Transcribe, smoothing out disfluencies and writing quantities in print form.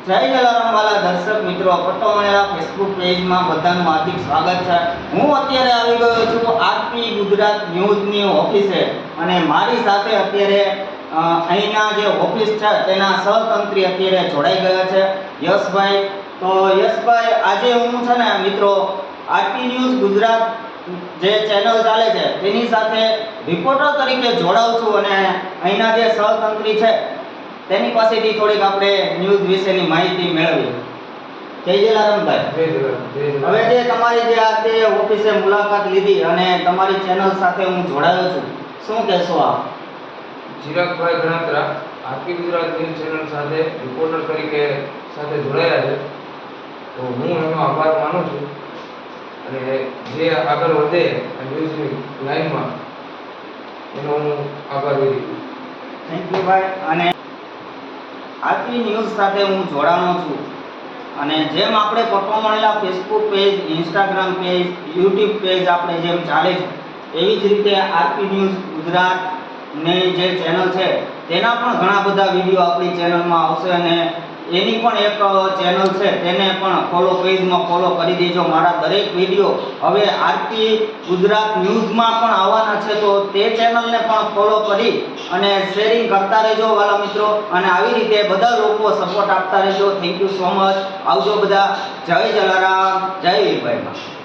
જય જલારામ વાલા દર્શક મિત્રો, પટ્ટો મળેલા ફેસબુક પેજમાં બધાનું હાર્દિક સ્વાગત છે। હું અત્યારે આવી ગયો છું આરપી ગુજરાત ન્યૂઝની ઓફિસે અને મારી સાથે અત્યારે અહીંના જે ઓફિસ છે તેના સહતંત્રી અત્યારે જોડાઈ ગયા છે યશભાઈ। તો યશભાઈ, આજે હું છે ને મિત્રો આરપી ન્યૂઝ ગુજરાત જે ચેનલ ચાલે છે તેની સાથે રિપોર્ટર તરીકે જોડાઉં છું અને અહીંના જે સહતંત્રી છે તેની પાસેથી થોડીક આપણે ન્યૂઝ વિશેની માહિતી મેળવી। જય જલારામભાઈ। હવે જે તમારી જે આ તે ઓફિસે મુલાકાત લીધી અને તમારી ચેનલ સાથે હું જોડાયો છું, શું કહેશો આપ? ચિરાગભાઈ Ganatra RP Gujarat news channel સાથે રિપોર્ટર તરીકે સાથે જોડાયા છે, તો હું એનો આભાર માનું છું અને જે આગળ વધે ન્યૂઝની લાઈનમાં એનો હું આભાર વ્યક્ત કરું। થેન્ક યુ ભાઈ। અને આરપી ન્યૂઝ સાથે હું જોડાનો છું અને જેમ આપણે પટ્ટો મળેલા Facebook page, Instagram page, YouTube page આપણે જેમ ચાલે છે એવી જ રીતે આરપી ન્યૂઝ ગુજરાતની જે ચેનલ છે તેના પણ ઘણા બધા વિડીયો આપણી ચેનલમાં આવશે અને એની પણ એક ચેનલ છે તેને પણ ફોલો પેજમાં ફોલો કરી દેજો। મારા દરેક વિડીયો હવે આરપી ગુજરાત ન્યૂઝમાં પણ આવવાના છે, તો તે ચેનલને પણ ફોલો કરી અને શેરિંગ કરતા રહેજો વાલા મિત્રો અને આવી રીતે બધા લોકો સપોર્ટ આપતા રહેજો। Thank you so much. આવજો બધા। જય જલારામ, જય વીરભાઈ।